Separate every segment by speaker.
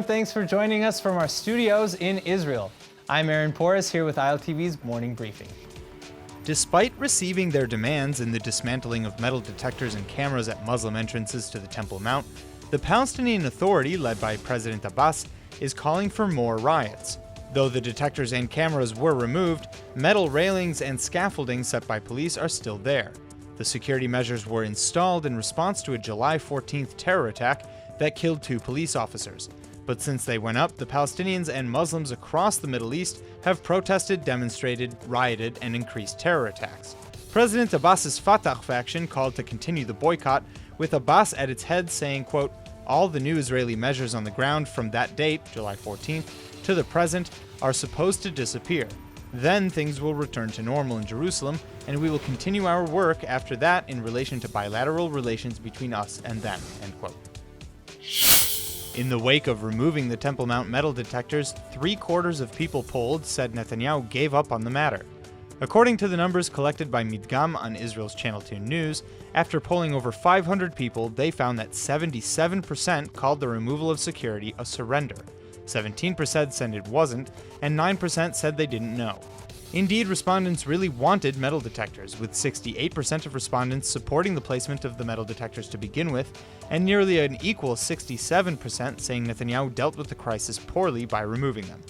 Speaker 1: thanks for joining us from our studios in Israel. I'm Aaron Porras here with ILTV's Morning Briefing.
Speaker 2: Despite receiving their demands in the dismantling of metal detectors and cameras at Muslim entrances to the Temple Mount, the Palestinian Authority, led by President Abbas, is calling for more riots. Though the detectors and cameras were removed, metal railings and scaffolding set by police are still there. The security measures were installed in response to a July 14th terror attack that killed 2 police officers. But since they went up, the Palestinians and Muslims across the Middle East have protested, demonstrated, rioted, and increased terror attacks. President Abbas's Fatah faction called to continue the boycott, with Abbas at its head saying, quote, "All the new Israeli measures on the ground from that date, July 14th, to the present, are supposed to disappear. Then things will return to normal in Jerusalem, and we will continue our work after that in relation to bilateral relations between us and them," end quote. In the wake of removing the Temple Mount metal detectors, 3/4 of people polled said Netanyahu gave up on the matter. According to the numbers collected by Midgam on Israel's Channel 2 News, after polling over 500 people, they found that 77% called the removal of security a surrender. 17% said it wasn't, and 9% said they didn't know. Indeed, respondents really wanted metal detectors, with 68% of respondents supporting the placement of the metal detectors to begin with, and nearly an equal 67% saying Netanyahu dealt with the crisis poorly by removing them.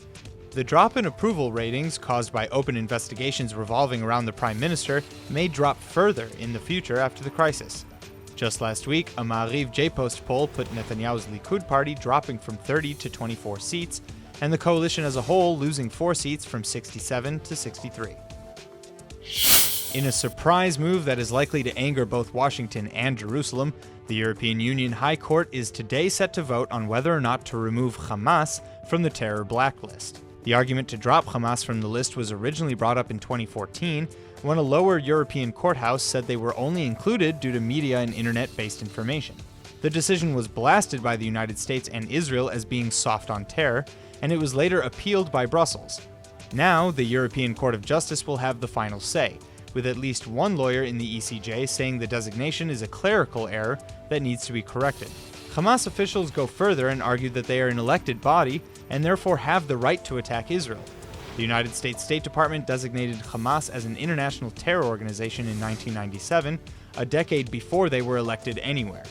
Speaker 2: The drop in approval ratings caused by open investigations revolving around the Prime Minister may drop further in the future after the crisis. Just last week, a Ma'ariv J-Post poll put Netanyahu's Likud party dropping from 30 to 24 seats, and the coalition as a whole losing 4 seats from 67 to 63. In a surprise move that is likely to anger both Washington and Jerusalem, the European Union High Court is today set to vote on whether or not to remove Hamas from the terror blacklist. The argument to drop Hamas from the list was originally brought up in 2014, when a lower European courthouse said they were only included due to media and internet-based information. The decision was blasted by the United States and Israel as being soft on terror, and it was later appealed by Brussels. Now, the European Court of Justice will have the final say, with at least one lawyer in the ECJ saying the designation is a clerical error that needs to be corrected. Hamas officials go further and argue that they are an elected body and therefore have the right to attack Israel. The United States State Department designated Hamas as an international terror organization in 1997, a decade before they were elected anywhere.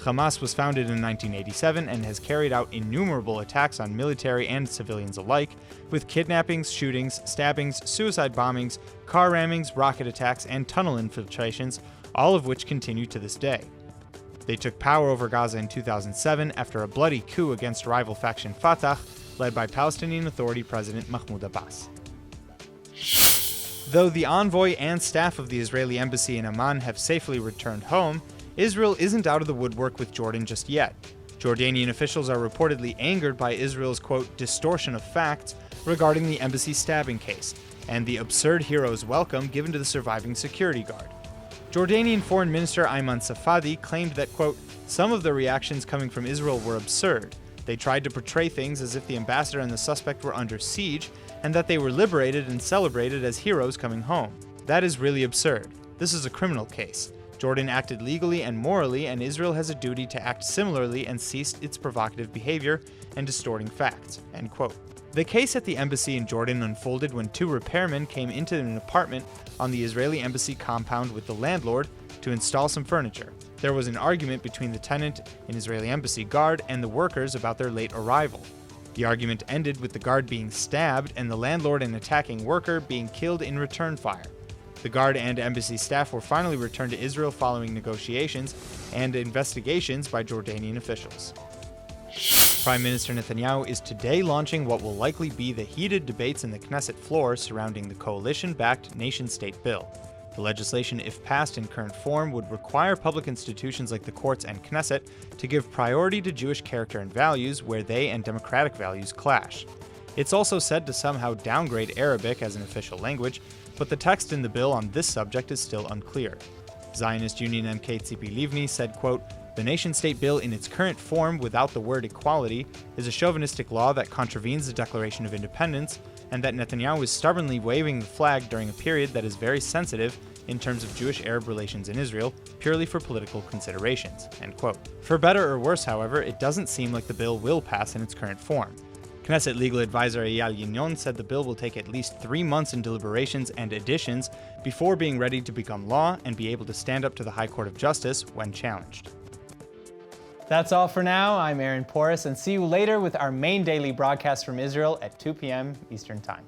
Speaker 2: Hamas was founded in 1987 and has carried out innumerable attacks on military and civilians alike, with kidnappings, shootings, stabbings, suicide bombings, car rammings, rocket attacks, and tunnel infiltrations, all of which continue to this day. They took power over Gaza in 2007 after a bloody coup against rival faction Fatah, led by Palestinian Authority President Mahmoud Abbas. Though the envoy and staff of the Israeli embassy in Amman have safely returned home, Israel isn't out of the woodwork with Jordan just yet. Jordanian officials are reportedly angered by Israel's, quote, distortion of facts regarding the embassy stabbing case, and the absurd hero's welcome given to the surviving security guard. Jordanian Foreign Minister Ayman Safadi claimed that, quote, some of the reactions coming from Israel were absurd. They tried to portray things as if the ambassador and the suspect were under siege, and that they were liberated and celebrated as heroes coming home. That is really absurd. This is a criminal case. Jordan acted legally and morally, and Israel has a duty to act similarly and cease its provocative behavior and distorting facts, end quote. The case at the embassy in Jordan unfolded when 2 repairmen came into an apartment on the Israeli embassy compound with the landlord to install some furniture. There was an argument between the tenant, an Israeli embassy guard, and the workers about their late arrival. The argument ended with the guard being stabbed and the landlord and attacking worker being killed in return fire. The guard and embassy staff were finally returned to Israel following negotiations and investigations by Jordanian officials. Prime Minister Netanyahu is today launching what will likely be the heated debates in the Knesset floor surrounding the coalition-backed nation-state bill. The legislation, if passed in current form, would require public institutions like the courts and Knesset to give priority to Jewish character and values where they and democratic values clash. It's also said to somehow downgrade Arabic as an official language, but the text in the bill on this subject is still unclear. Zionist Union MK Tzipi Livni said, quote, the nation-state bill in its current form without the word equality is a chauvinistic law that contravenes the Declaration of Independence, and that Netanyahu is stubbornly waving the flag during a period that is very sensitive in terms of Jewish-Arab relations in Israel, purely for political considerations, end quote. For better or worse, however, it doesn't seem like the bill will pass in its current form. Knesset legal advisor Eyal Yinon said the bill will take at least 3 months in deliberations and additions before being ready to become law and be able to stand up to the High Court of Justice when challenged.
Speaker 1: That's all for now. I'm Aaron Porras, and see you later with our main daily broadcast from Israel at 2 p.m. Eastern Time.